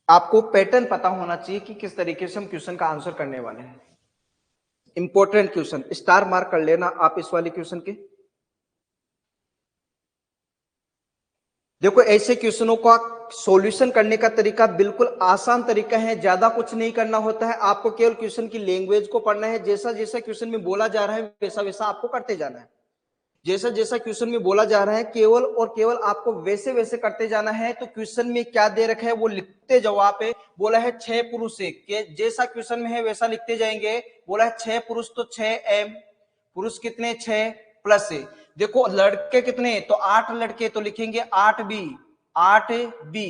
आपको पैटर्न पता होना चाहिए कि किस तरीके से हम क्वेश्चन का आंसर करने वाले हैं। इंपॉर्टेंट क्वेश्चन, स्टार मार्क कर लेना आप इस वाले क्वेश्चन के। देखो ऐसे क्वेश्चनों का सॉल्यूशन करने का तरीका बिल्कुल आसान तरीका है, ज्यादा कुछ नहीं करना होता है। आपको केवल क्वेश्चन की लैंग्वेज को पढ़ना है, जैसा जैसा क्वेश्चन में बोला जा रहा है वैसा वैसा आपको करते जाना है। जैसा जैसा क्वेश्चन में बोला जा रहा है केवल और केवल आपको वैसे वैसे करते जाना है। तो क्वेश्चन में क्या दे रखा है वो लिखते जाओ। वहां पे बोला है 6 पुरुष से, जैसा क्वेश्चन में है वैसा लिखते जाएंगे। बोला है 6 पुरुष तो 6 एम, पुरुष कितने 6 प्लस से। देखो लड़के कितने, तो 8 लड़के, तो लिखेंगे 8 बी, 8 बी।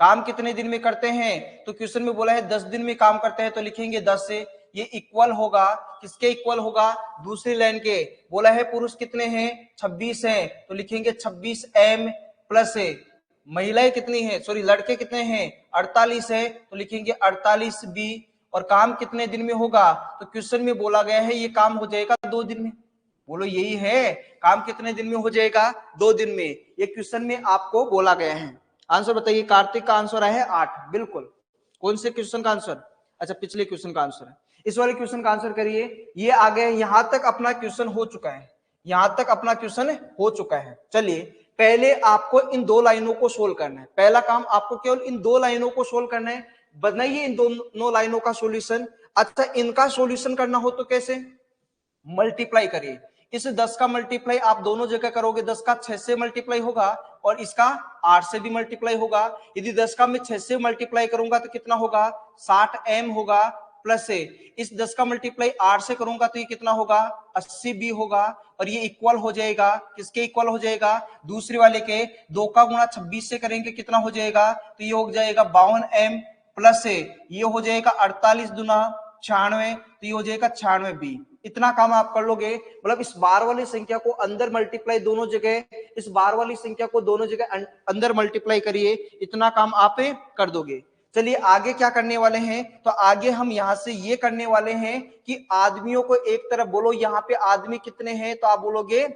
काम कितने दिन में करते हैं, तो क्वेश्चन में बोला है 10 दिन में काम करते हैं, तो लिखेंगे 10 से। ये इक्वल होगा किसके इक्वल होगा, दूसरी लाइन के। बोला है पुरुष कितने हैं 26 हैं, तो लिखेंगे 26 एम प्लस है। महिलाएं कितनी हैं, सॉरी लड़के कितने हैं 48 है, तो लिखेंगे 48 बी। और काम कितने दिन में होगा, तो क्वेश्चन में बोला गया है ये काम हो जाएगा 2 दिन में। बोलो यही है, काम कितने दिन में हो जाएगा 2 दिन में। ये क्वेश्चन में आपको बोला गया है। आंसर बताइए। कार्तिक का आंसर है 8, बिल्कुल। कौन से क्वेश्चन का आंसर, अच्छा पिछले क्वेश्चन का आंसर है। इस वाले क्वेश्चन का आंसर करिए। ये आ गए, यहां तक अपना क्वेश्चन हो चुका है, यहां तक अपना क्वेश्चन हो चुका है। चलिए पहले आपको इन 2 लाइनों को सोल्व करना है। पहला काम आपको केवल इन 2 लाइनों को सोल्व करना है। बनाइए इन दोनों लाइनों का सॉल्यूशन। अच्छा इनका सॉल्यूशन करना हो तो कैसे, मल्टीप्लाई करिए। इस 10 का मल्टीप्लाई आप दोनों जगह करोगे, 10 का 6 से मल्टीप्लाई होगा और इसका 8 से भी मल्टीप्लाई होगा। यदि 10 का मैं 6 से मल्टीप्लाई करूंगा तो कितना होगा 60 एम होगा प्लस से। इस 10 का मल्टीप्लाई 8 से करूंगा तो ये कितना होगा 80 बी होगा। और ये इक्वल हो जाएगा किसके इक्वल हो जाएगा, दूसरे वाले के। 2 का गुणा 26 से करेंगे कितना हो जाएगा, तो ये हो जाएगा 52 एम प्लस से। ये हो जाएगा 48 दुना 96, तो ये हो जाएगा 96 बी। इतना काम आप कर लोगे, मतलब इस बार वाली संख्या को अंदर मल्टीप्लाई दोनों जगह, इस बार वाली संख्या को दोनों जगह अंदर मल्टीप्लाई करिए, इतना काम आप कर दोगे। चलिए आगे क्या करने वाले हैं, तो आगे हम यहां से ये करने वाले हैं कि आदमियों को एक तरफ बोलो। यहां पे आदमी कितने हैं, तो आप बोलोगे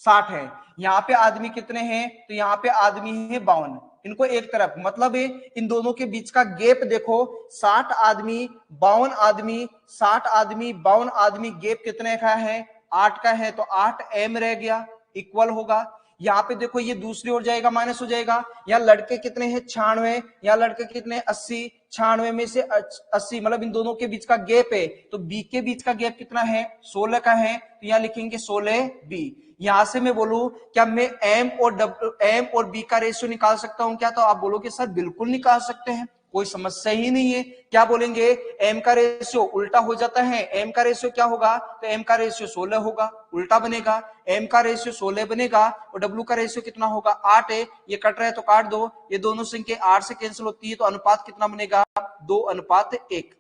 60 है। यहाँ पे आदमी कितने हैं, तो यहाँ पे आदमी है 52। इनको एक तरफ, मतलब इन दोनों के बीच का गैप देखो, 60 आदमी 52 आदमी, 60 आदमी 52 आदमी, गैप कितने का है 8 का है, तो 8 एम रह गया, इक्वल होगा। यहाँ पे देखो ये दूसरी ओर जाएगा, माइनस हो जाएगा। यहाँ लड़के कितने हैं 96, यहाँ लड़के कितने 80, 96 में से 80, मतलब इन दोनों के बीच का गैप है, तो बी के बीच का गैप कितना है 16 का है, तो यहाँ लिखेंगे 16 बी। यहां से मैं बोलूं क्या मैं एम और बी का रेशियो निकाल सकता हूं क्या, तो आप बोलोगे सर बिल्कुल निकाल सकते हैं, कोई समस्या ही नहीं है। क्या बोलेंगे, एम का रेशियो उल्टा हो जाता है। एम का रेशियो क्या होगा, तो एम का रेशियो 16 होगा, उल्टा बनेगा। एम का रेशियो 16 बनेगा और डब्ल्यू का रेशियो कितना होगा 8 है। ये कट रहा है तो काट दो, ये दोनों संख्या 8 से कैंसिल होती है, तो अनुपात कितना बनेगा 2:1।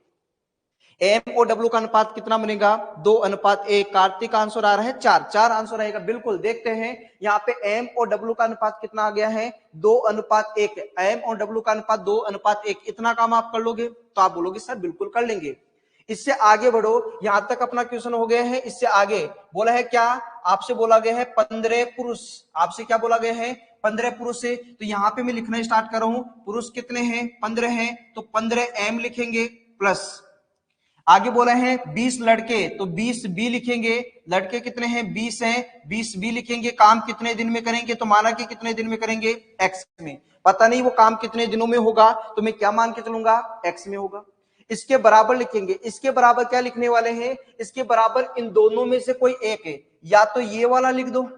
एम और डब्ल्यू का अनुपात कितना बनेगा 2:1। कार्तिक का आंसर आ रहा है 4 आंसर आएगा, बिल्कुल। देखते हैं यहाँ पे एम और डब्ल्यू का अनुपात कितना आ गया है 2:1। एम और डब्ल्यू का अनुपात 2:1। इतना काम आप कर लोगे, तो आप बोलोगे सर बिल्कुल कर लेंगे। इससे आगे बढ़ो, यहां तक अपना क्वेश्चन हो गया है। इससे आगे बोला है क्या, आपसे बोला गया है 15 पुरुष। आपसे क्या बोला गया है 15 पुरुष से। तो यहाँ पे मैं लिखना स्टार्ट कर रहा हूं, पुरुष कितने हैं 15 हैं, तो 15 एम लिखेंगे प्लस। आगे बोला है 20 लड़के, तो 20 बी लिखेंगे। लड़के कितने हैं 20 हैं, 20 बी लिखेंगे। काम कितने दिन में करेंगे, तो माना कि कितने दिन में करेंगे एक्स में। पता नहीं वो काम कितने दिनों में होगा, तो मैं क्या मान के चलूंगा एक्स में होगा। इसके बराबर लिखेंगे। इसके बराबर क्या लिखने वाले हैं, इसके बराबर इन दोनों में से कोई एक है, या तो ये वाला लिख दो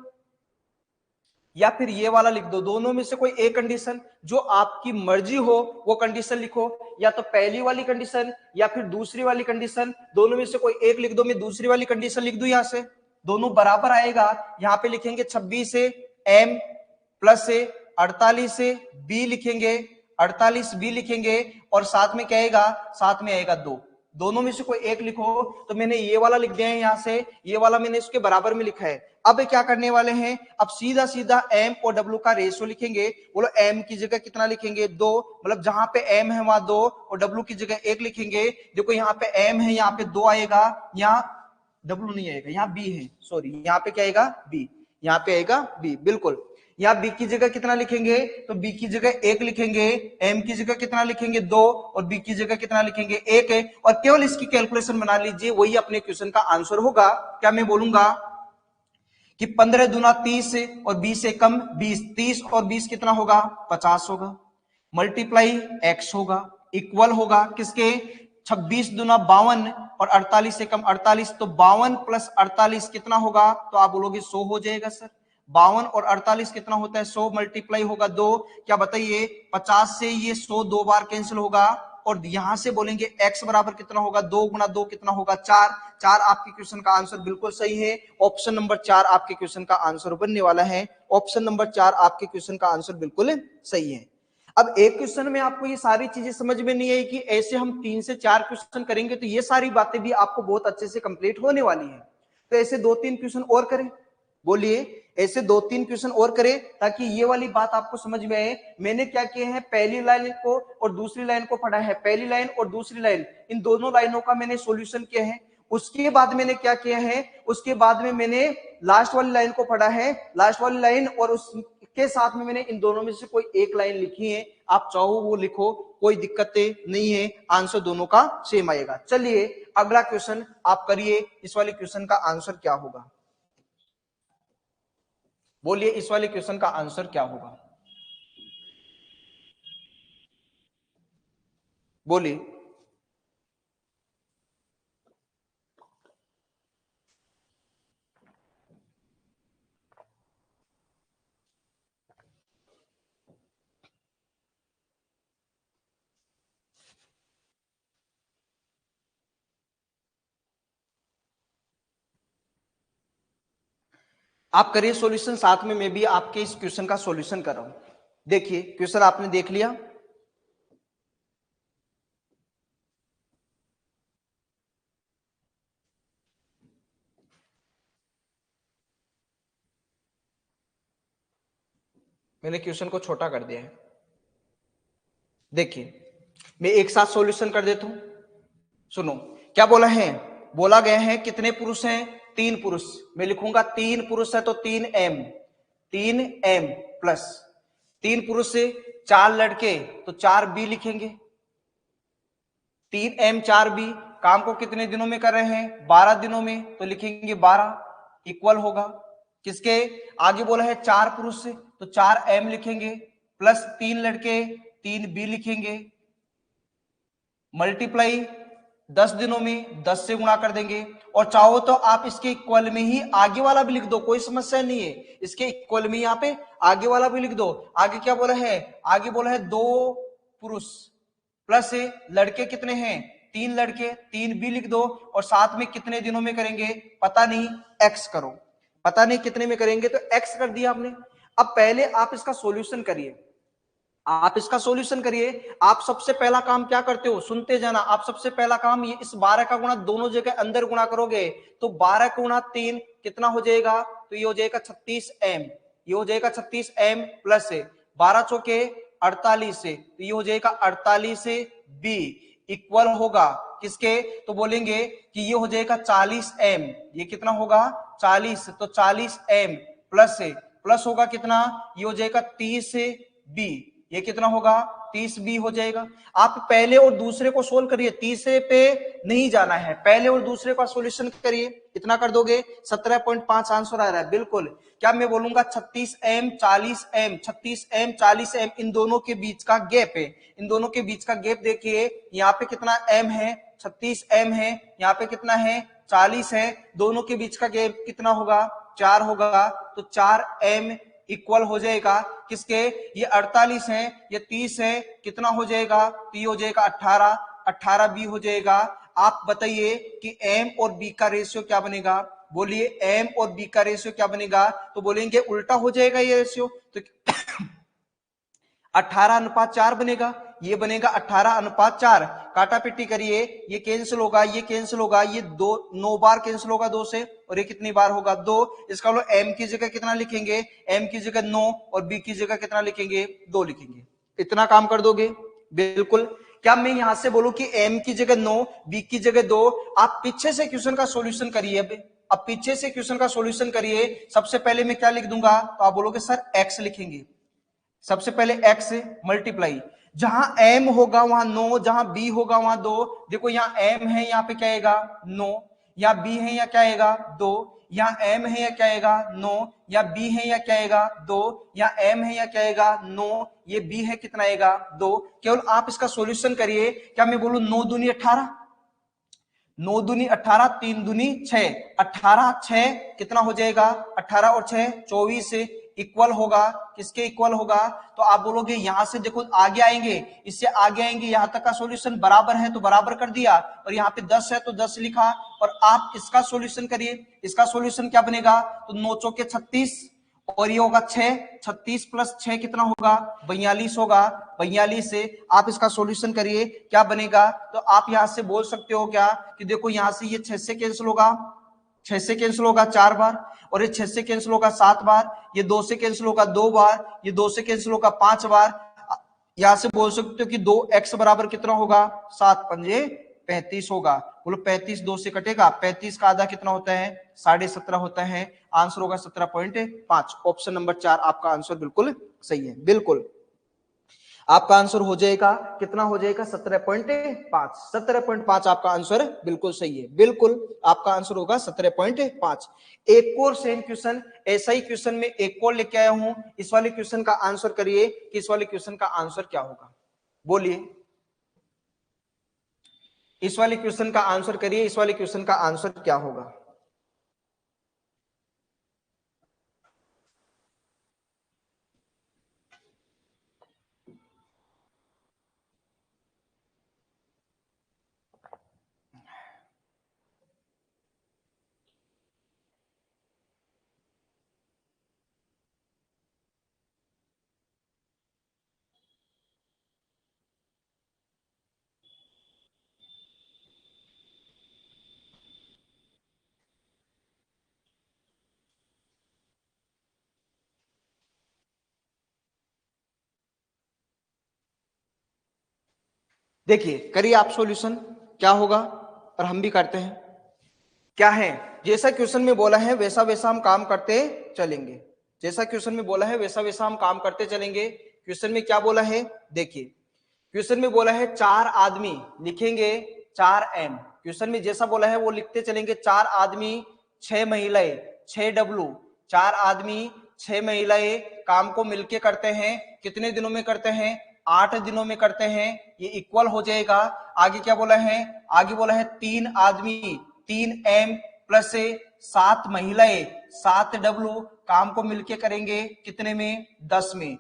या फिर ये वाला लिख दो। दोनों में से कोई एक कंडीशन, जो आपकी मर्जी हो वो कंडीशन लिखो, या तो पहली वाली कंडीशन या फिर दूसरी वाली कंडीशन। दोनों में से कोई एक लिख दो। मैं दूसरी वाली कंडीशन लिख दूं, यहां से दोनों बराबर आएगा। यहां पे लिखेंगे 26 से एम प्लस से 48 से बी लिखेंगे, 48 बी लिखेंगे। और साथ में क्या आएगा, साथ में आएगा 2। दोनों में से कोई एक लिखो, तो मैंने ये वाला लिख दिया है, यहां से ये वाला मैंने इसके बराबर में लिखा है। अब क्या करने वाले हैं, अब सीधा सीधा एम और डब्ल्यू का रेशियो लिखेंगे। बोलो एम की जगह कितना लिखेंगे 2, मतलब जहां पे एम है वहां 2 और डब्ल्यू की जगह 1 लिखेंगे। देखो यहाँ पे एम है, यहाँ पे 2 आएगा, यहाँ डब्ल्यू नहीं आएगा, यहाँ बी है, सॉरी यहाँ पे क्या आएगा बी, यहाँ पे आएगा बी, बिल्कुल। या बी की जगह कितना लिखेंगे, तो बी की जगह 1 लिखेंगे, एम की जगह कितना लिखेंगे 2 और बी की जगह कितना लिखेंगे 1 है, और केवल इसकी कैलकुलेशन बना लीजिए, वही अपने क्वेश्चन का आंसर होगा। क्या मैं बोलूंगा कि 15 दूना 30 और 20 से कम 20, 30 और 20 कितना होगा 50 होगा, मल्टीप्लाई x होगा, इक्वल होगा किसके 26 दूना 52 और 48 से कम 48, तो 52 प्लस 48 कितना होगा, तो आप बोलोगे 100 हो जाएगा सर। 52 और 48 कितना होता है 100, मल्टीप्लाई होगा 2, क्या बताइए 50 से ये 100 दो बार कैंसिल होगा, और यहां से बोलेंगे x बराबर कितना होगा 2 गुना 2 कितना होगा 4, 4 आपके क्वेश्चन का आंसर बिल्कुल सही है। ऑप्शन नंबर 4 आपके क्वेश्चन का आंसर बनने वाला है, ऑप्शन नंबर 4 आपके क्वेश्चन का आंसर बिल्कुल सही है। अब एक क्वेश्चन में आपको ये सारी चीजें समझ में नहीं आई कि ऐसे हम 3 से 4 क्वेश्चन करेंगे तो ये सारी बातें भी आपको बहुत अच्छे से कंप्लीट होने वाली है। तो ऐसे 2-3 क्वेश्चन और करें, बोलिए ऐसे 2-3 क्वेश्चन और करें ताकि ये वाली बात आपको समझ में आए। मैंने क्या किया है, पहली लाइन को और दूसरी लाइन को पढ़ा है, पहली लाइन और दूसरी लाइन इन दोनों लाइनों का मैंने सॉल्यूशन किया है। उसके बाद मैंने क्या किया है, उसके बाद में मैंने लास्ट वाली लाइन को पढ़ा है, लास्ट वाली लाइन और उसके साथ में मैंने इन दोनों में से कोई एक लाइन लिखी है, आप चाहो वो लिखो, कोई दिक्कतें नहीं है, आंसर दोनों का सेम आएगा। चलिए अगला क्वेश्चन आप करिए, इस वाले क्वेश्चन का आंसर क्या होगा, बोलिए इस वाले क्वेश्चन का आंसर क्या होगा, बोलिए। आप करिए सॉल्यूशन, साथ में मैं भी आपके इस क्वेश्चन का सॉल्यूशन कर रहा हूं। देखिए क्वेश्चन आपने देख लिया, मैंने क्वेश्चन को छोटा कर दिया है। देखिए मैं एक साथ सॉल्यूशन कर देता हूं, सुनो क्या बोला है, बोला गया है कितने पुरुष हैं 3 पुरुष, मैं लिखूंगा 3 पुरुष है तो 3m, 3m प्लस 3 पुरुष से 4 लड़के तो 4b लिखेंगे, 3m 4b, काम को कितने दिनों में कर रहे हैं 12 दिनों में, तो लिखेंगे 12, इक्वल होगा किसके, आगे बोला है 4 पुरुष से तो 4m लिखेंगे, प्लस 3 लड़के 3b लिखेंगे, मल्टीप्लाई 10 दिनों में 10 से गुणा कर देंगे, और चाहो तो आप इसके इक्वल में ही आगे वाला भी लिख दो, कोई समस्या नहीं है, इसके इक्वल में यहाँ पे आगे वाला भी लिख दो। आगे क्या बोला है, आगे बोला है 2 पुरुष प्लस लड़के कितने हैं 3 लड़के, 3 भी लिख दो, और साथ में कितने दिनों में करेंगे पता नहीं, एक्स करो, पता नहीं कितने में करेंगे तो एक्स कर दिया आपने। अब पहले आप इसका सॉल्यूशन करिए, आप इसका सॉल्यूशन करिए। आप सबसे पहला काम क्या करते हो, सुनते जाना, आप सबसे पहला काम ये इस 12 का गुणा दोनों जगह अंदर गुणा करोगे तो 12 का गुणा 3 कितना हो जाएगा, तो ये हो जाएगा 36m, ये हो जाएगा 36m प्लस 12 चौके 48 से, तो ये हो जाएगा 48b, इक्वल होगा किसके, तो बोलेंगे कि ये हो जाएगा 40m, ये कितना होगा 40, तो 40m प्लस होगा कितना, ये हो जाएगा 30b, ये कितना होगा 30b हो जाएगा। आप पहले और दूसरे को सोल्व करिए, तीसरे पे नहीं जाना है, पहले और दूसरे का सॉल्यूशन करिए, इतना कर दोगे 17.5 आंसर आ रहा है बिल्कुल। क्या मैं बोलूंगा 36m 40m, 36m 40m इन दोनों के बीच का गैप है, इन दोनों के बीच का गैप देखिए, यहाँ पे कितना m है 36m है, यहाँ पे कितना है 40 है, दोनों के बीच का गैप कितना होगा 4 होगा, तो 4m इक्वल हो जाएगा किसके, ये 48 है, ये 30 है, कितना हो जाएगा, तो ये हो जाएगा 18, 18b हो जाएगा। आप बताइए कि m और b का रेशियो क्या बनेगा, बोलिए m और b का रेशियो क्या बनेगा, तो बोलेंगे उल्टा हो जाएगा ये रेशियो, तो 18:4 बनेगा, ये बनेगा 18:4, काटा पिट्टी करिए, ये कैंसिल होगा, ये कैंसिल होगा, ये 9 बार कैंसिल होगा 2 से, और ये कितनी बार होगा 2, इसका मतलब m की जगह कितना लिखेंगे, m की जगह 9 और b की जगह कितना लिखेंगे 2 लिखेंगे, इतना काम कर दोगे बिल्कुल। क्या मैं यहां से बोलूं कि m की जगह 9 b की जगह 2, आप पीछे से क्वेश्चन का सॉल्यूशन करिए, अब अब पीछे से क्वेश्चन का सॉल्यूशन करिए। सबसे पहले मैं क्या लिख दूंगा, तो आप बोलोगे सर x लिखेंगे। सबसे पहले x मल्टीप्लाई, जहां m होगा वहां 9, जहां b होगा वहां 2। देखो यहाँ m है, यहाँ पे क्या आएगा 9, या b है या क्या आएगा 2, यहाँ m है या क्या आएगा 9, या b है या क्या आएगा 2, या m है या क्या आएगा 9, ये b है कितना आएगा 2। केवल आप इसका सॉल्यूशन करिए। क्या मैं बोलूं 9 दूनी 18, 9 दूनी 18, 3 दूनी 6, 18 6 कितना हो जाएगा 18 और 6 24 इक्वल होगा, किसके इक्वल होगा, तो आप बोलोगे यहां से देखो आगे आएंगे, इससे आगे आएंगे, यहां तक का सॉल्यूशन बराबर है तो बराबर कर दिया, और यहाँ पे 10 है तो 10 लिखा। और आप इसका सॉल्यूशन करिए, इसका सॉल्यूशन क्या बनेगा, तो 9 चौके 36, और ये होगा 6, 36 प्लस 6 कितना होगा 42 होगा। 42 से आप इसका सॉल्यूशन करिए, क्या बनेगा, तो आप यहां से बोल सकते हो क्या कि देखो यहां से ये 6 से कैंसिल होगा, 6 से कैंसिल होगा 4 बार, और ये 6 से कैंसिल होगा 7 बार, ये 2 से कैंसिल होगा 2 बार, ये 2 से कैंसिल होगा 5 बार। यहां से बोल सकते हो कि 2x बराबर कितना होगा 7 पंजे 35 होगा। बोलो 35 2 से कटेगा, 35 का आधा कितना होता है 17.5 होता है। आंसर होगा 17.5। ऑप्शन नंबर 4 आपका आंसर बिल्कुल सही है। बिल्कुल आपका आंसर हो जाएगा कितना हो जाएगा 17.5। 17.5 आपका आंसर बिल्कुल सही है। बिल्कुल आपका आंसर होगा 17.5। एक और सेम क्वेश्चन, ऐसा ही क्वेश्चन में एक और लेके आया हूं। इस वाले क्वेश्चन का आंसर करिए कि इस वाले क्वेश्चन का आंसर क्या होगा, बोलिए। इस वाले क्वेश्चन का आंसर करिए, इस वाले क्वेश्चन का आंसर क्या होगा। देखिए करिए आप सॉल्यूशन, क्या होगा, और हम भी करते हैं। क्या है, जैसा क्वेश्चन में बोला है वैसा वैसा हम काम करते चलेंगे। जैसा क्वेश्चन में बोला है वैसा वैसा हम काम करते चलेंगे। क्वेश्चन में क्या बोला है, देखिए क्वेश्चन में बोला है 4 आदमी लिखेंगे 4m। क्वेश्चन में जैसा बोला है वो लिखते चलेंगे। 4 आदमी 6 महिलाएं 6w, 4 आदमी 6 महिलाएं काम को मिलके करते हैं, कितने दिनों में करते हैं 8 दिनों में करते हैं, ये इक्वल हो जाएगा। आगे क्या बोला है, आगे बोला है 3 आदमी 3m प्लस 7 महिलाएं 7w काम को मिलके करेंगे कितने में 10 में,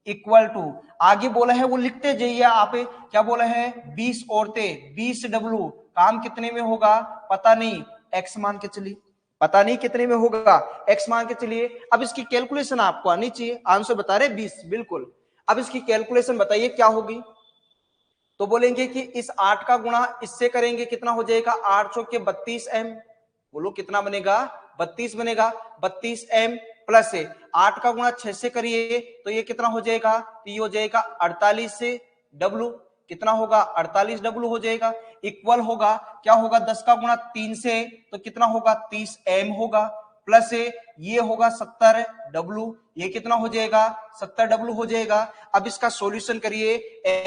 इक्वल टू। आगे बोला है वो लिखते जाइए आप, क्या बोला है 20 औरतें 20w काम कितने में होगा पता नहीं, x मान के चलिए, पता नहीं कितने में होगा, x मान के चलिए। अब इसकी कैलकुलेशन आपको आनी चाहिए, आंसर बता रहे 20, बिल्कुल। अब इसकी कैलकुलेशन बताइए क्या होगी, तो बोलेंगे कि इस 8 का गुणा इससे करेंगे कितना हो जाएगा 8 चौके 32m। बोलो कितना बनेगा 32 बनेगा। 32m प्लस 8 का गुणा 6 से करिए तो ये कितना हो जाएगा, तो ये हो जाएगा 48 से w, कितना होगा 48w हो जाएगा। इक्वल होगा, क्या होगा 10 का गुणा 3 से तो कितना होगा 30m होगा, प्लस ये होगा 70w, ये कितना हो जाएगा 70w हो जाएगा। अब इसका सॉल्यूशन करिए,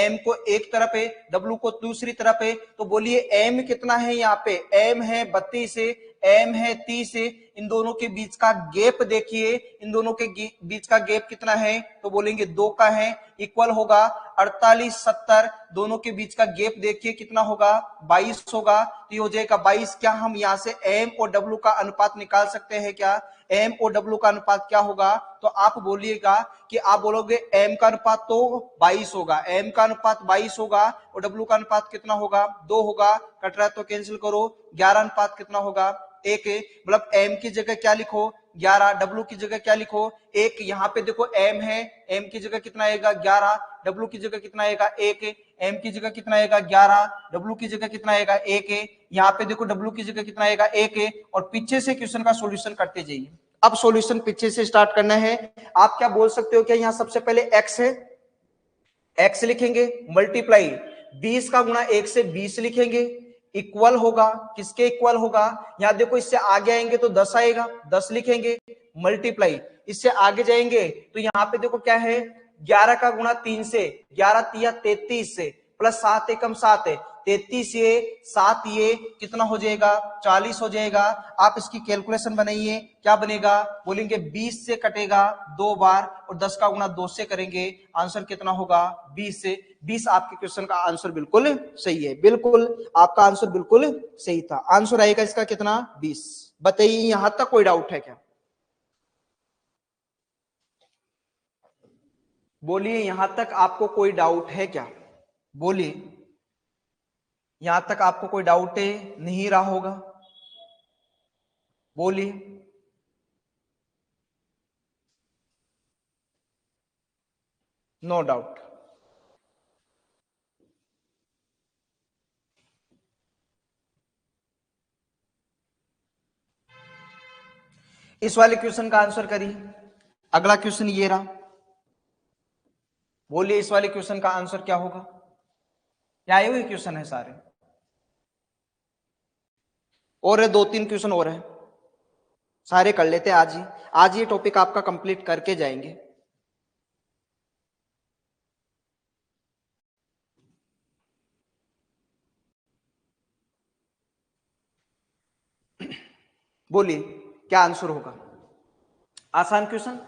m को एक तरफ है w को दूसरी तरफ है, तो बोलिए m कितना है, यहाँ पे m है 32 से m है 30 से, इन दोनों के बीच का गैप देखिए, इन दोनों के बीच का गैप कितना है, तो बोलेंगे 2 का है, इक्वल होगा 48 70, दोनों के बीच का गैप देखिए कितना होगा 22 होगा, तो ये हो जाएगा 22। क्या हम यहाँ से m और w का अनुपात निकाल सकते हैं क्या, m और w का अनुपात क्या होगा, तो आप बोलिएगा कि आप बोलोगे m का अनुपात तो 22 होगा, m का अनुपात 22 होगा, और w का अनुपात कितना होगा 2 होगा, कट रहा है तो कैंसिल करो, 11 अनुपात कितना होगा 1 है। मतलब m की जगह क्या लिखो 11, w की जगह क्या लिखो 1। यहाँ पे देखो m है, m की जगह कितना आएगा 11, w की जगह कितना आएगा 1, m की जगह कितना आएगा 11, w की जगह कितना आएगा 1 है। यहाँ पे देखो w की जगह कितना आएगा 1 है, और पीछे से क्वेश्चन का सॉल्यूशन करते जाइए। अब सॉल्यूशन पीछे से स्टार्ट करना है। आप क्या बोल सकते हो, क्या यहाँ सबसे पहले x है, x लिखेंगे, मल्टीप्लाई 20 का गुणा 1 से 20 लिखेंगे, इक्वल होगा, किसके इक्वल होगा, यहां देखो इससे आगे आएंगे तो 10 आएगा, 10 लिखेंगे, मल्टीप्लाई, इससे आगे जाएंगे तो यहाँ पे देखो क्या है, 11 का गुणा 3 से, 11 तिया 33 से, प्लस 7 एकम 7 है, 33 ये 7 ये कितना हो जाएगा, 40 हो जाएगा। आप इसकी कैलकुलेशन बनाइए, क्या बनेगा, बोलेंगे 20 से कटेगा 2 बार और 10 का गुणा 2 से करेंगे, आंसर कितना होगा 20 से। 20 आपके क्वेश्चन का आंसर बिल्कुल सही है, बिल्कुल आपका आंसर बिल्कुल सही था। आंसर आएगा इसका कितना, 20। बताइए यहां तक कोई डाउट है क्या, बोलिए यहां तक आपको कोई डाउट है क्या, बोलिए यहां तक आपको कोई डाउट नहीं रहा होगा, बोलिए। No doubt. इस वाले क्वेश्चन का आंसर करिए। अगला क्वेश्चन ये रहा, बोलिए इस वाले क्वेश्चन का आंसर क्या होगा, क्या आए हुए क्वेश्चन है सारे, और है 2-3 क्वेश्चन और है, सारे कर लेते हैं आज ही, आज ये टॉपिक आपका कंप्लीट करके जाएंगे। बोलिए क्या आंसर होगा, आसान क्वेश्चन,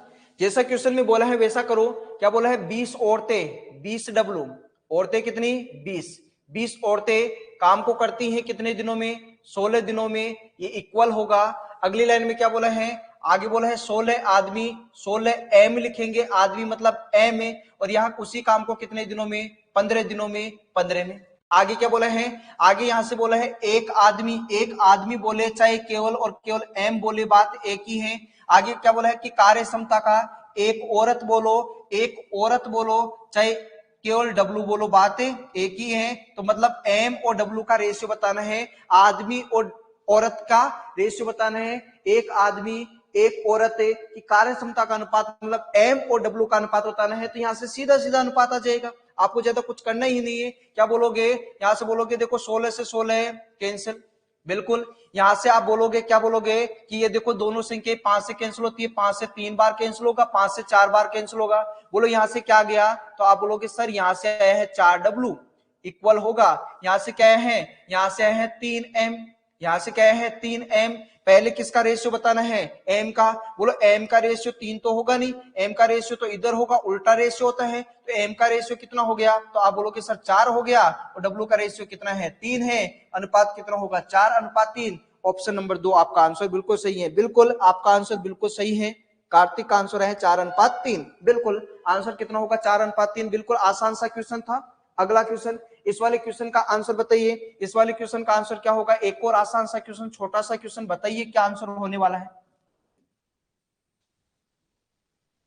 जैसा क्वेश्चन में बोला है वैसा करो। क्या बोला है, 20 औरतें 20 डब्लू, औरतें कितनी 20, 20 औरतें काम को करती हैं कितने दिनों में, 16 दिनों में, ये इक्वल होगा। अगली लाइन में क्या बोला है, आगे बोला है 16 आदमी, 16 एम लिखेंगे, आदमी मतलब एम है, और यहां उसी काम को कितने दिनों में, 15 दिनों में, 15 में। आगे क्या बोला है, आगे यहां से बोला है एक आदमी, एक आदमी बोले चाहे केवल और केवल एम बोले, बात एक ही है। आगे क्या बोला है कि कार्य क्षमता का, एक औरत बोलो, एक औरत बोलो चाहे केवल डब्लू बोलो, बात एक ही है। तो मतलब एम और डब्लू का रेशियो बताना है, आदमी और औरत का रेशियो बताना है, एक आदमी एक औरत की कार्य क्षमता का अनुपात मतलब एम और डब्लू का अनुपात बताना है। तो यहां से सीधा सीधा अनुपात आ जाएगा, आपको ज्यादा कुछ करना ही नहीं है। क्या बोलोगे, यहां से बोलोगे देखो 16 से 16 कैंसिल, बिल्कुल। यहां से आप बोलोगे, क्या बोलोगे कि ये देखो दोनों संख्या 5 से कैंसिल होती है, 5 से 3 बार कैंसिल होगा, 5 से 4 बार कैंसिल होगा। बोलो यहां से क्या गया, तो आप बोलोगे सर यहां से आया है 4 डब्लू इक्वल होगा, यहां से क्या है, यहां से आया है 3 एम, यहां से क्या है 3 एम। पहले किसका रेशियो बताना है, एम का। बोलो एम का रेशियो 3 तो होगा नहीं, एम का रेशियो तो इधर होगा, उल्टा रेशियो होता है। तो एम का रेशियो कितना हो गया, तो आप बोलोगे सर 4 हो गया, और डब्ल्यू का रेशियो कितना है 3 है, अनुपात कितना होगा 4:3। ऑप्शन नंबर 2 आपका आंसर बिल्कुल सही है, बिल्कुल आपका आंसर बिल्कुल सही है। कार्तिक का आंसर है 4:3, बिल्कुल आंसर कितना होगा 4:3, बिल्कुल आसान सा क्वेश्चन था। अगला क्वेश्चन, इस वाले क्वेश्चन का आंसर बताइए, इस वाले क्वेश्चन का आंसर क्या होगा, एक और आसान सा क्वेश्चन, छोटा सा क्वेश्चन, बताइए क्या आंसर होने वाला है,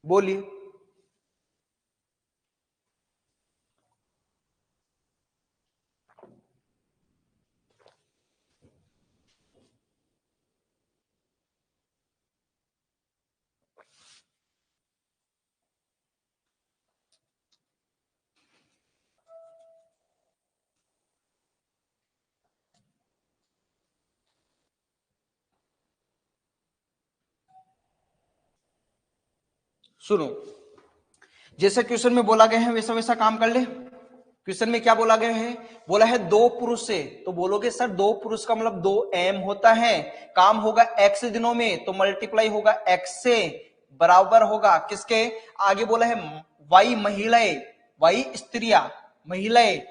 बोलिए। सुनो, जैसे क्वेश्चन में बोला गया है वैसा वैसा काम कर ले। क्वेश्चन में क्या बोला गया है, बोला है 2 पुरुष से, तो बोलोगे सर 2 पुरुष का मतलब 2 एम होता है, काम होगा एक्स दिनों में, तो मल्टीप्लाई होगा एक्स से, बराबर होगा किसके, आगे बोला है वाई महिलाएं, वाई स्त्रियां, महिलाएं,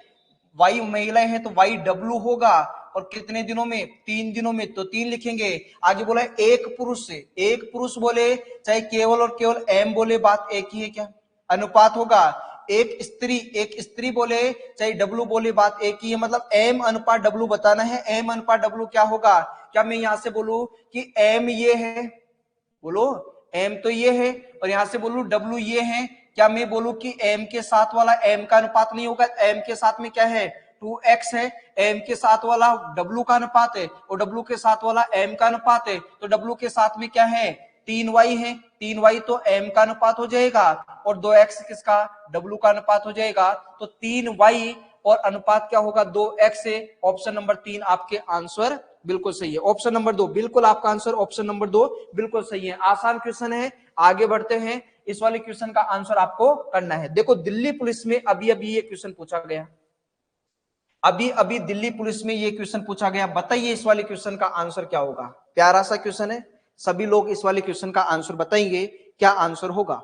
वाई महिलाएं हैं तो वाई डब्लू होगा, और कितने दिनों में 3 दिनों में, तो 3 लिखेंगे। आगे बोला है एक पुरुष से, एक पुरुष बोले चाहे केवल और केवल एम बोले, बात एक ही है क्या, अनुपात होगा। एक स्त्री, एक स्त्री बोले चाहे डब्लू बोले, बात एक ही है, मतलब एम अनुपात डब्लू बताना है। एम अनुपात डब्लू क्या होगा, क्या मैं यहां से बोलूं कि एम ये है, बोलो एम तो ये है, और यहां से बोलू डब्लू ये है, क्या मैं बोलूं कि एम के साथ वाला एम का अनुपात नहीं होगा, एम के साथ में क्या है 2x है, एम के साथ वाला डब्लू का अनुपात है, और डब्लू के साथ वाला एम का अनुपात है, तो डब्लू के साथ में क्या है 3y है, 3y तो m का अनुपात हो जाएगा, और 2x किसका, डब्लू का अनुपात हो जाएगा। तो 3y और अनुपात क्या होगा 2x से। ऑप्शन नंबर 3 आपके आंसर बिल्कुल सही है। ऑप्शन नंबर 2 बिल्कुल आपका आंसर ऑप्शन नंबर 2 बिल्कुल सही है। आसान क्वेश्चन है, आगे बढ़ते हैं। इस वाले क्वेश्चन का आंसर आपको करना है। देखो दिल्ली पुलिस में अभी अभी ये क्वेश्चन पूछा गया, अभी अभी दिल्ली पुलिस में ये क्वेश्चन पूछा गया। बताइए इस वाले क्वेश्चन का आंसर क्या होगा। प्यारा सा क्वेश्चन है, सभी लोग इस वाले क्वेश्चन का आंसर बताएंगे, क्या आंसर होगा।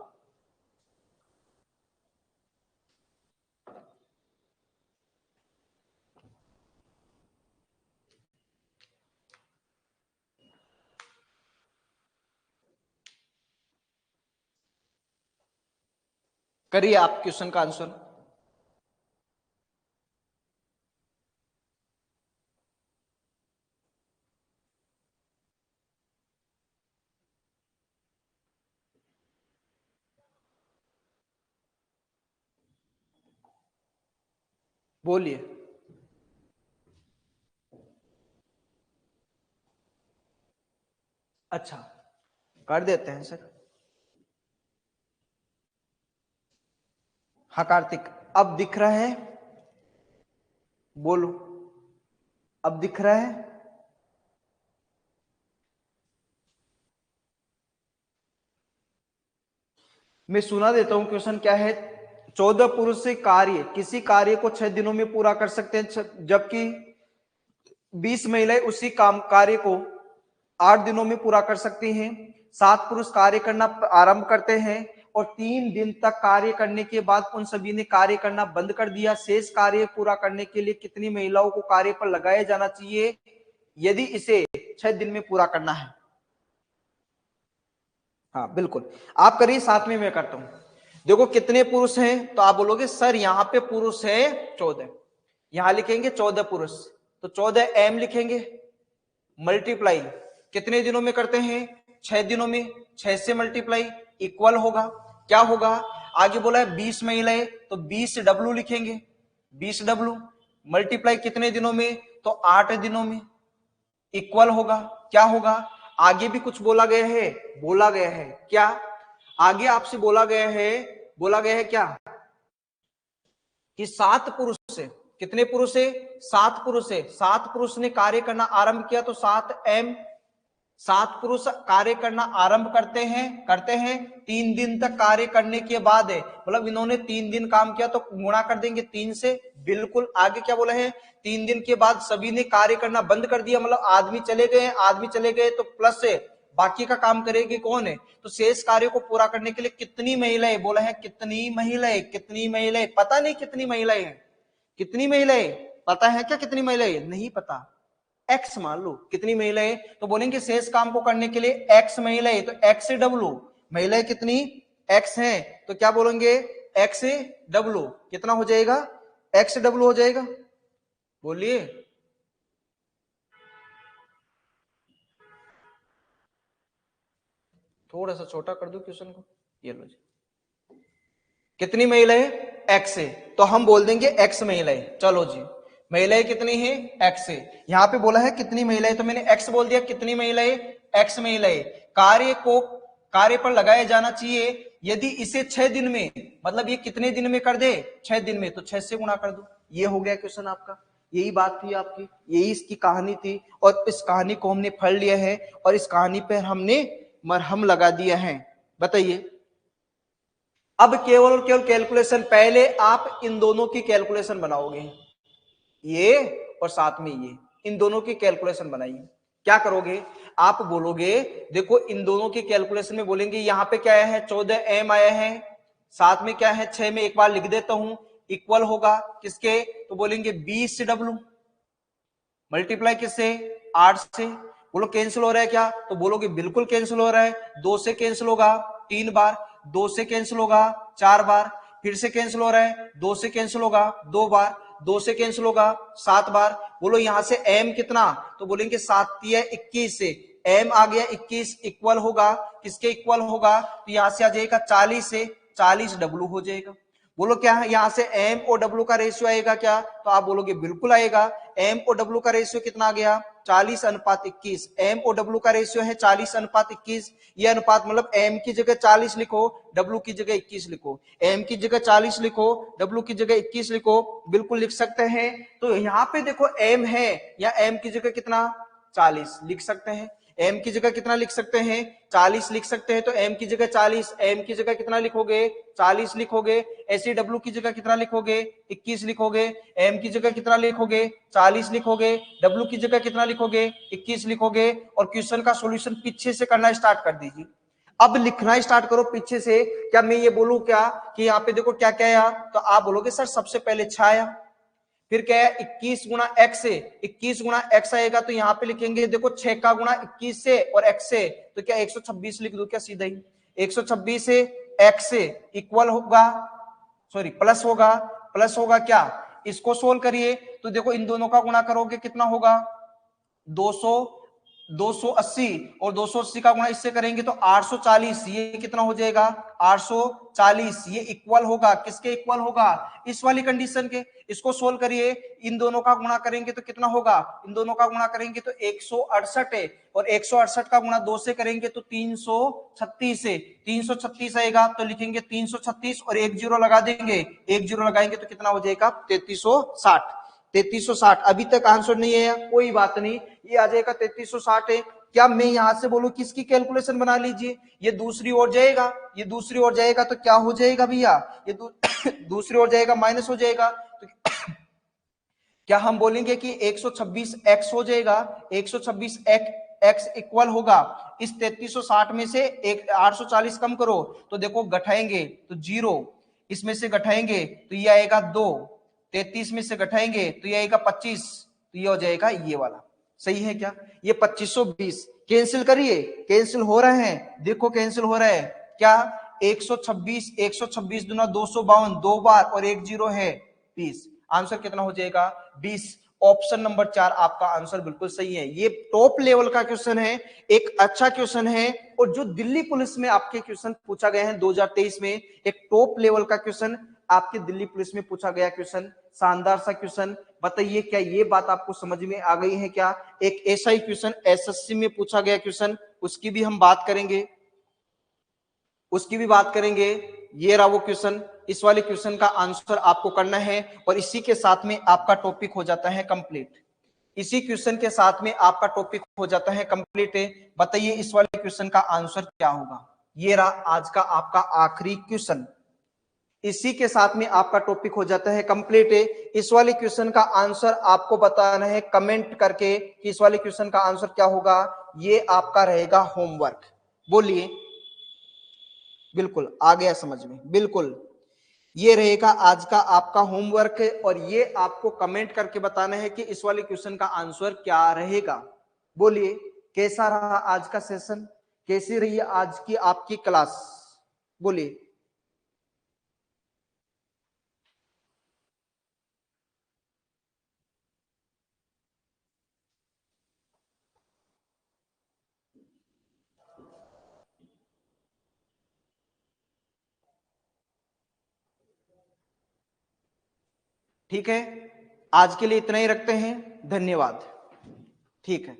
करिए आप क्वेश्चन का आंसर। बोलिए। अच्छा कर देते हैं सर। हाँ कार्तिक, अब दिख रहा है, बोलो अब दिख रहा है। मैं सुना देता हूं क्वेश्चन क्या है। 14 पुरुष से कार्य, किसी कार्य को 6 दिनों में पूरा कर सकते हैं, जबकि 20 महिलाएं उसी काम कार्य को 8 दिनों में पूरा कर सकती हैं। 7 पुरुष कार्य करना आरंभ करते हैं और 3 दिन तक कार्य करने के बाद उन सभी ने कार्य करना बंद कर दिया। शेष कार्य पूरा करने के लिए कितनी महिलाओं को कार्य पर लगाया जाना चाहिए यदि इसे 6 दिन में पूरा करना है। हाँ बिल्कुल, आप करिए, साथ में मैं करता हूं। देखो कितने पुरुष हैं, तो आप बोलोगे सर यहाँ पे पुरुष है 14, यहां लिखेंगे 14 पुरुष, तो 14 एम लिखेंगे, मल्टीप्लाई कितने दिनों में करते हैं 6 दिनों में, 6 से मल्टीप्लाई इक्वल होगा क्या होगा। आगे बोला है 20 महिलाएं, तो 20 डब्लू लिखेंगे, 20 डब्लू मल्टीप्लाई कितने दिनों में, तो 8 दिनों में, इक्वल होगा क्या होगा। आगे भी कुछ बोला गया है, बोला गया है क्या, आगे आपसे बोला गया है क्या कि 7 पुरुष से, कितने पुरुष है 7 पुरुष है, 7 पुरुष ने कार्य करना आरंभ किया तो 7 एम, 7 पुरुष कार्य करना आरंभ करते हैं 3 दिन तक कार्य करने के बाद है, मतलब इन्होंने 3 दिन काम किया तो गुणा कर देंगे 3 से। बिल्कुल आगे क्या बोला है, 3 दिन के बाद सभी ने कार्य करना बंद कर दिया, मतलब आदमी चले गए तो प्लस से बाकी का काम करेगी कौन है, तो शेष कार्य को पूरा करने के लिए कितनी महिलाएं, बोला है कितनी महिलाएं, पता नहीं कितनी महिलाएं हैं, कितनी महिलाएं पता है क्या, कितनी महिलाएं नहीं पता, एक्स मान लो कितनी महिलाएं, तो बोलेंगे शेष काम को करने के लिए एक्स महिलाएं, तो एक्स से डब्लू, महिलाएं कितनी एक्स हैं, तो क्या बोलेंगे एक्स से डब्लू, कितना हो जाएगा एक्स से डब्लू हो जाएगा, बोलिए। थोड़ा सा छोटा कर दो क्वेश्चन को, ये लो जी, कितनी महिलाएं एक्स है, तो हम बोल देंगे एक्स महिलाएं। चलो जी, महिलाएं कितनी है एक्स है, यहां पे बोला है कितनी महिलाएं, तो मैंने एक्स बोल दिया, कितनी महिलाएं एक्स महिलाएं। कार्य को कार्य पर लगाया जाना चाहिए यदि इसे 6 दिन में, मतलब ये कितने दिन में कर दे 6 दिन में, तो 6 से गुणा कर दो, ये हो गया क्वेश्चन आपका। यही बात थी आपकी, यही इसकी कहानी थी, और इस कहानी को हमने पढ़ लिया है और इस कहानी पर हमने मरहम लगा दिया है। बताइए अब केवल और केवल कैलकुलेशन, पहले आप इन दोनों की कैलकुलेशन बनाओगे, ये और साथ में ये, इन दोनों की कैलकुलेशन बनाइए। क्या करोगे आप, बोलोगे देखो इन दोनों की कैलकुलेशन में बोलेंगे यहां पे क्या आया है 14 एम आया है, साथ में क्या है 6 में एक बार लिख देता हूं, इक्वल होगा किसके, तो बोलेंगे 20 डब्लू, मल्टीप्लाई किससे 8 से। बोलो कैंसिल हो रहा है क्या, तो बोलोगे बिल्कुल कैंसिल हो रहा है, 2 से कैंसिल होगा 3 बार, 2 से कैंसिल होगा 4 बार, फिर से कैंसिल हो रहा है 2 से कैंसिल होगा 2 बार, 2 से कैंसिल होगा 7 बार। बोलो यहां से m कितना, तो बोलेंगे 7 21 से m आ गया 21, इक्वल होगा किसके इक्वल होगा, तो यहां से आ जाएगा 40 से 40 डब्लू हो जाएगा। बोलो क्या है यहां से एम और डब्लू का रेशियो आएगा क्या, तो आप बोलोगे बिल्कुल आएगा, एम और डब्लू का रेशियो कितना आ गया 40:21। एम और डब्ल्यू का रेशियो है 40:21। ये अनुपात मतलब एम की जगह 40 लिखो, डब्ल्यू की जगह 21 लिखो। एम की जगह 40 लिखो, डब्ल्यू की जगह 21 लिखो, बिल्कुल लिख सकते हैं। तो यहां पे देखो एम है, या एम की जगह कितना 40 लिख सकते हैं। एम की जगह कितना लिख सकते हैं 40 लिख सकते हैं। तो एम की जगह 40, एम की जगह कितना लिखोगे 40 लिखोगे। ऐसे डब्ल्यू की जगह कितना लिखोगे 21 लिखोगे। एम की जगह कितना लिखोगे 40 लिखोगे, डब्ल्यू की जगह कितना लिखोगे 21 लिखोगे। और क्वेश्चन का सॉल्यूशन पीछे से करना स्टार्ट कर दीजिए। अब लिखना स्टार्ट करो पीछे से। क्या मैं ये बोलूं क्या कि यहाँ पे देखो क्या क्या आया, तो आप बोलोगे सर सबसे पहले 6 आया, फिर क्या है 21 गुना एक्स से, 21 गुना एक्स आएगा तो यहां पे लिखेंगे देखो 6 का गुना 21 से और एक्स से, तो क्या 126 लिख दो क्या सीधा ही। 126 से एक्स से इक्वल होगा, सॉरी प्लस होगा, प्लस होगा क्या, इसको सोल्व करिए तो देखो इन दोनों का गुणा करोगे कितना होगा 200, 280 और 280 का गुणा इससे करेंगे तो 840। ये कितना हो जाएगा 840। ये इक्वल होगा किसके इक्वल होगा, इस वाली कंडीशन के। इसको सोल्व करिए, इन दोनों का गुणा करेंगे तो कितना होगा, इन दोनों का गुणा करेंगे तो 168 है, और 168 का गुणा 2 से करेंगे तो 336 है। 336 आएगा तो लिखेंगे 336 और एक जीरो लगा देंगे, एक जीरो लगाएंगे तो कितना हो जाएगा 3360। 3360 अभी तक आंसर नहीं है, कोई बात नहीं, ये आ जाएगा 3360 है। क्या मैं यहां से बोलूं किसकी कैलकुलेशन बना लीजिए, ये दूसरी ओर जाएगा, ये दूसरी ओर जाएगा तो क्या हो जाएगा भैया, ये दूसरी ओर जाएगा माइनस हो जाएगा। तो क्या हम बोलेंगे कि 126 एक्स हो जाएगा, 126 एक्स इक्वल होगा इस 3360 में से 840 कम करो तो देखो घटाएंगे तो 0, इसमें से घटाएंगे तो ये आएगा 2, 33 में से घटाएंगे तो ये आएगा 25, तो ये हो जाएगा ये वाला। सही है क्या, ये 2520 कैंसिल करिए, कैंसिल हो रहे हैं, देखो कैंसिल हो रहा है क्या, 126 126 दुना 252 दो बार और एक जीरो है 20। आंसर कितना हो जाएगा 20। ऑप्शन नंबर 4 आपका आंसर बिल्कुल सही है। ये टॉप लेवल का क्वेश्चन है, एक अच्छा क्वेश्चन है, और जो दिल्ली पुलिस में आपके क्वेश्चन पूछा गया है 2023 में, एक टॉप लेवल का क्वेश्चन आपके दिल्ली पुलिस में पूछा गया क्वेश्चन, शानदार सा क्वेश्चन। बताइए क्या ये बात आपको समझ में आ गई है क्या। एक ऐसा ही क्वेश्चन एसएससी में पूछा गया क्वेश्चन, उसकी भी हम बात करेंगे, उसकी भी बात करेंगे। ये रहा वो क्वेश्चन, इस वाले क्वेश्चन का आंसर आपको करना है, और इसी के साथ में आपका टॉपिक हो जाता है कंप्लीट। इसी क्वेश्चन के साथ में आपका टॉपिक हो जाता है कंप्लीट। बताइए इस वाले क्वेश्चन का आंसर क्या होगा। ये रहा आज का आपका आखिरी क्वेश्चन, इसी के साथ में आपका टॉपिक हो जाता है कंप्लीट। इस वाले क्वेश्चन का आंसर आपको बताना है कमेंट करके कि इस वाले क्वेश्चन का आंसर क्या होगा। ये आपका रहेगा होमवर्क। बोलिए, बिल्कुल आ गया समझ में, बिल्कुल ये रहेगा आज का आपका होमवर्क, और ये आपको कमेंट करके बताना है कि इस वाले क्वेश्चन का आंसर क्या रहेगा। बोलिए कैसा रहा आज का सेशन, कैसी रही आज की आपकी क्लास, बोलिए। ठीक है, आज के लिए इतना ही रखते हैं, धन्यवाद। ठीक है।